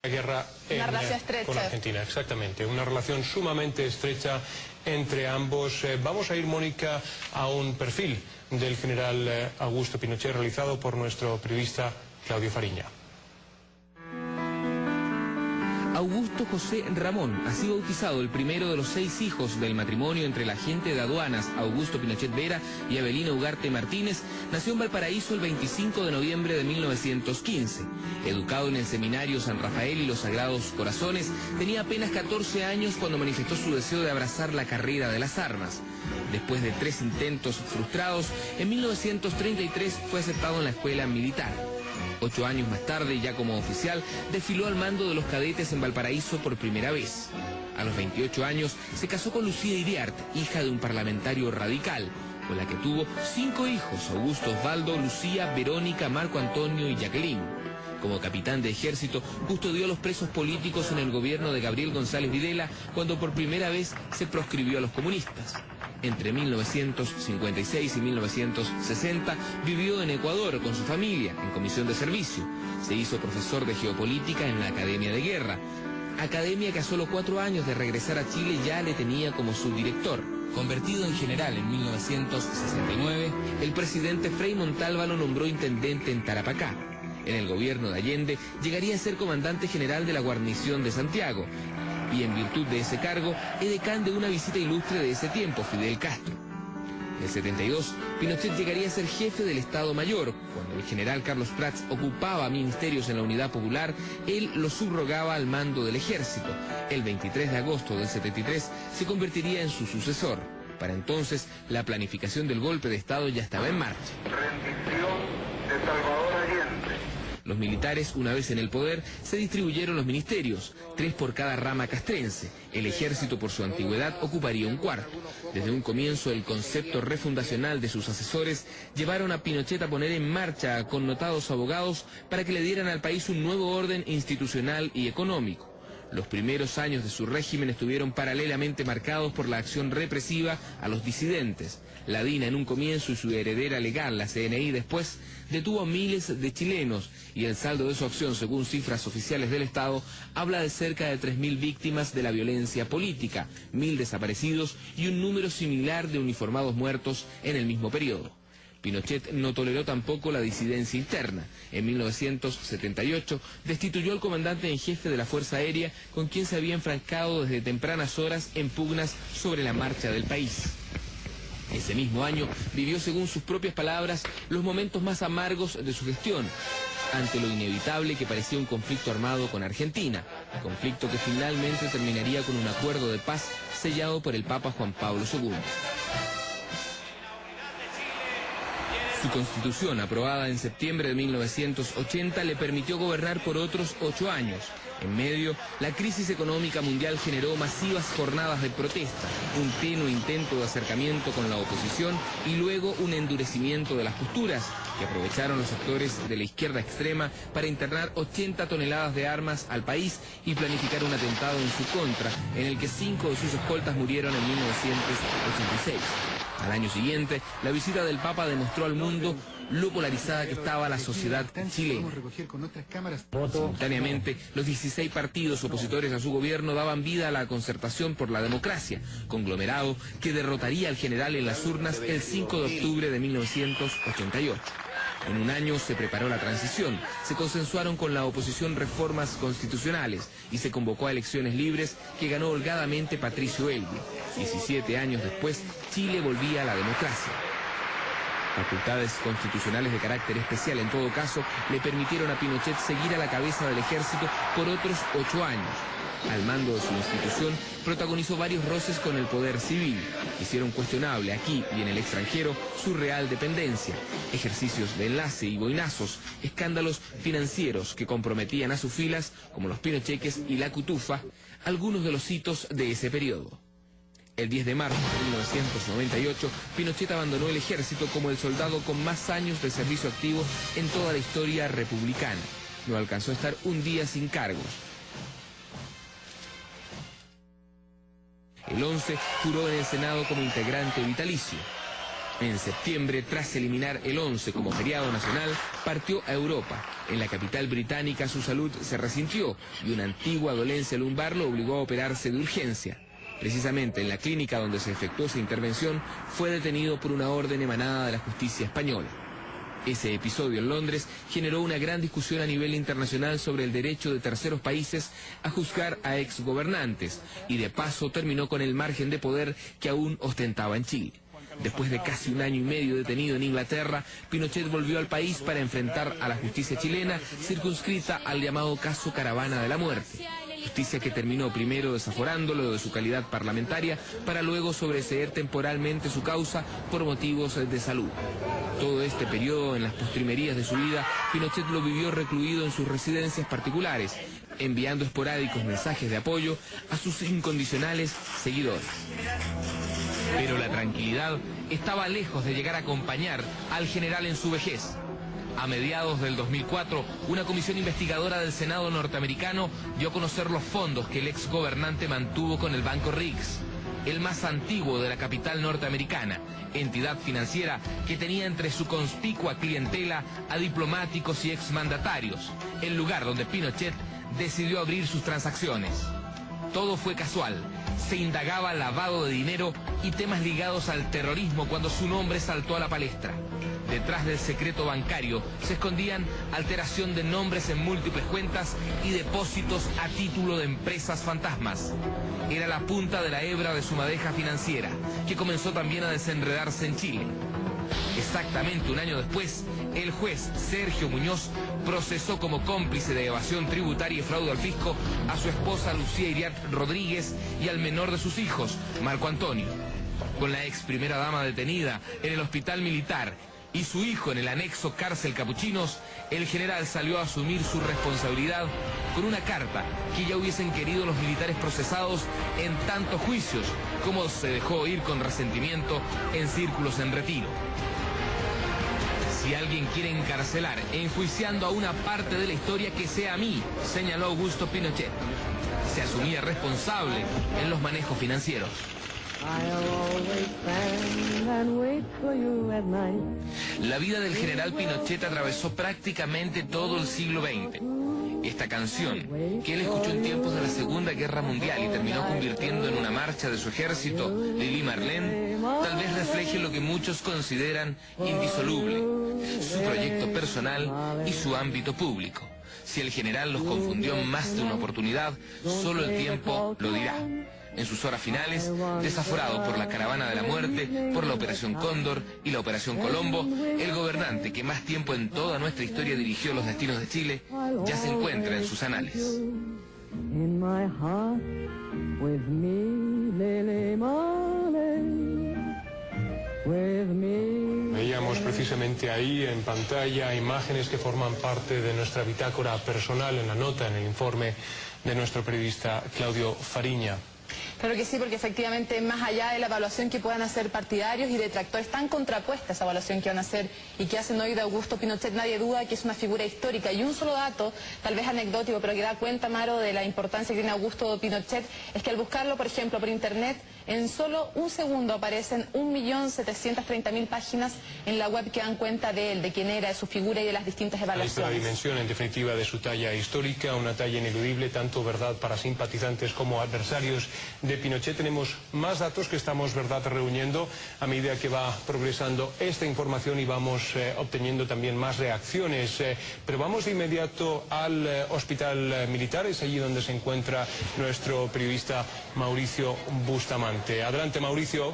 Guerra con Argentina, exactamente, una relación sumamente estrecha entre ambos. Vamos a ir, Mónica, a un perfil del general Augusto Pinochet realizado por nuestro periodista Claudio Fariña. Augusto José Ramón, así bautizado, el primero de los 6 hijos del matrimonio entre el agente de aduanas Augusto Pinochet Vera y Avelina Ugarte Martínez, nació en Valparaíso el 25 de noviembre de 1915. Educado en el seminario San Rafael y los Sagrados Corazones, tenía apenas 14 años cuando manifestó su deseo de abrazar la carrera de las armas. Después de 3 intentos frustrados, en 1933 fue aceptado en la escuela militar. 8 años más tarde, ya como oficial, desfiló al mando de los cadetes en Valparaíso por primera vez. A los 28 años se casó con Lucía Iriart, hija de un parlamentario radical, con la que tuvo 5 hijos: Augusto Osvaldo, Lucía, Verónica, Marco Antonio y Jacqueline. Como capitán de ejército, custodió a los presos políticos en el gobierno de Gabriel González Videla, cuando por primera vez se proscribió a los comunistas. Entre 1956 y 1960 vivió en Ecuador con su familia, en comisión de servicio. Se hizo profesor de geopolítica en la Academia de Guerra, academia que a solo 4 años de regresar a Chile ya le tenía como subdirector. Convertido en general en 1969, el presidente Frei Montalva lo nombró intendente en Tarapacá. En el gobierno de Allende llegaría a ser comandante general de la guarnición de Santiago, y en virtud de ese cargo, edecán de una visita ilustre de ese tiempo, Fidel Castro. En el 72, Pinochet llegaría a ser jefe del Estado Mayor. Cuando el general Carlos Prats ocupaba ministerios en la Unidad Popular, él lo subrogaba al mando del ejército. El 23 de agosto del 73 se convertiría en su sucesor. Para entonces, la planificación del golpe de Estado ya estaba en marcha. Rendición de Salvador Allende. Los militares, una vez en el poder, se distribuyeron los ministerios, 3 por cada rama castrense. El ejército, por su antigüedad, ocuparía un cuarto. Desde un comienzo, el concepto refundacional de sus asesores llevaron a Pinochet a poner en marcha a connotados abogados para que le dieran al país un nuevo orden institucional y económico. Los primeros años de su régimen estuvieron paralelamente marcados por la acción represiva a los disidentes. La DINA en un comienzo y su heredera legal, la CNI, después, detuvo a miles de chilenos, y el saldo de su acción, según cifras oficiales del Estado, habla de cerca de 3.000 víctimas de la violencia política, 1.000 desaparecidos y un número similar de uniformados muertos en el mismo periodo. Pinochet no toleró tampoco la disidencia interna. En 1978 destituyó al comandante en jefe de la Fuerza Aérea, con quien se había enfrascado desde tempranas horas en pugnas sobre la marcha del país. Ese mismo año vivió, según sus propias palabras, los momentos más amargos de su gestión, ante lo inevitable que parecía un conflicto armado con Argentina, conflicto que finalmente terminaría con un acuerdo de paz sellado por el Papa Juan Pablo II. Su constitución, aprobada en septiembre de 1980, le permitió gobernar por otros 8 años. En medio, la crisis económica mundial generó masivas jornadas de protesta, un tenue intento de acercamiento con la oposición y luego un endurecimiento de las posturas, que aprovecharon los sectores de la izquierda extrema para internar 80 toneladas de armas al país y planificar un atentado en su contra, en el que 5 de sus escoltas murieron en 1986. Al año siguiente, la visita del Papa demostró al mundo lo polarizada que estaba la sociedad chilena. Simultáneamente, los 16 partidos opositores a su gobierno daban vida a la Concertación por la Democracia, conglomerado que derrotaría al general en las urnas el 5 de octubre de 1988. En un año se preparó la transición, se consensuaron con la oposición reformas constitucionales y se convocó a elecciones libres que ganó holgadamente Patricio Elwin. 17 años después, Chile volvía a la democracia. Facultades constitucionales de carácter especial, en todo caso, le permitieron a Pinochet seguir a la cabeza del ejército por otros 8 años. Al mando de su institución, protagonizó varios roces con el poder civil. Hicieron cuestionable aquí y en el extranjero su real dependencia, ejercicios de enlace y boinazos, escándalos financieros que comprometían a sus filas, como los pinocheques y la cutufa, algunos de los hitos de ese periodo. El 10 de marzo de 1998, Pinochet abandonó el ejército como el soldado con más años de servicio activo en toda la historia republicana. No alcanzó a estar un día sin cargos. El 11 juró en el Senado como integrante vitalicio. En septiembre, tras eliminar el 11 como feriado nacional, partió a Europa. En la capital británica su salud se resintió y una antigua dolencia lumbar lo obligó a operarse de urgencia. Precisamente en la clínica donde se efectuó esa intervención, fue detenido por una orden emanada de la justicia española. Ese episodio en Londres generó una gran discusión a nivel internacional sobre el derecho de terceros países a juzgar a exgobernantes y de paso terminó con el margen de poder que aún ostentaba en Chile. Después de casi un año y medio detenido en Inglaterra, Pinochet volvió al país para enfrentar a la justicia chilena, circunscrita al llamado caso Caravana de la Muerte. Justicia que terminó primero desaforándolo de su calidad parlamentaria para luego sobreseer temporalmente su causa por motivos de salud. Todo este periodo, en las postrimerías de su vida, Pinochet lo vivió recluido en sus residencias particulares, enviando esporádicos mensajes de apoyo a sus incondicionales seguidores. Pero la tranquilidad estaba lejos de llegar a acompañar al general en su vejez. A mediados del 2004, una comisión investigadora del Senado norteamericano dio a conocer los fondos que el exgobernante mantuvo con el Banco Riggs, el más antiguo de la capital norteamericana, entidad financiera que tenía entre su conspicua clientela a diplomáticos y exmandatarios, el lugar donde Pinochet decidió abrir sus transacciones. Todo fue casual. Se indagaba lavado de dinero y temas ligados al terrorismo cuando su nombre saltó a la palestra. Detrás del secreto bancario se escondían alteración de nombres en múltiples cuentas y depósitos a título de empresas fantasmas. Era la punta de la hebra de su madeja financiera, que comenzó también a desenredarse en Chile. Exactamente un año después, el juez Sergio Muñoz procesó como cómplice de evasión tributaria y fraude al fisco a su esposa Lucía Iriart Rodríguez y al menor de sus hijos, Marco Antonio. Con la ex primera dama detenida en el hospital militar y su hijo en el anexo cárcel Capuchinos, el general salió a asumir su responsabilidad con una carta que ya hubiesen querido los militares procesados en tantos juicios como se dejó oír con resentimiento en círculos en retiro. Si alguien quiere encarcelar enjuiciando a una parte de la historia, que sea a mí, señaló Augusto Pinochet. Se asumía responsable en los manejos financieros. La vida del general Pinochet atravesó prácticamente todo el siglo XX. Esta canción, que él escuchó en tiempos de la Segunda Guerra Mundial y terminó convirtiendo en una marcha de su ejército, Lili Marlene, tal vez refleje lo que muchos consideran indisoluble, su proyecto personal y su ámbito público. Si el general los confundió en más de una oportunidad, solo el tiempo lo dirá. En sus horas finales, desaforado por la Caravana de la Muerte, por la Operación Cóndor y la Operación Colombo, el gobernante que más tiempo en toda nuestra historia dirigió los destinos de Chile, ya se encuentra en sus anales. Veíamos precisamente ahí en pantalla imágenes que forman parte de nuestra bitácora personal en la nota, en el informe de nuestro periodista Claudio Fariña. Claro que sí, porque efectivamente más allá de la evaluación que puedan hacer partidarios y detractores, tan contrapuesta esa evaluación que van a hacer y que hacen hoy de Augusto Pinochet, nadie duda que es una figura histórica. Y un solo dato, tal vez anecdótico, pero que da cuenta, Maro, de la importancia que tiene Augusto Pinochet, es que al buscarlo, por ejemplo, por internet, en solo un segundo aparecen 1.730.000 páginas en la web que dan cuenta de él, de quién era, de su figura y de las distintas evaluaciones. Ahí está la dimensión, en definitiva, de su talla histórica, una talla ineludible, tanto verdad para simpatizantes como adversarios de Pinochet. Tenemos más datos que estamos, verdad, reuniendo a medida que va progresando esta información y vamos obteniendo también más reacciones. Pero vamos de inmediato al hospital militar, es allí donde se encuentra nuestro periodista Mauricio Bustamante. Adelante, Mauricio,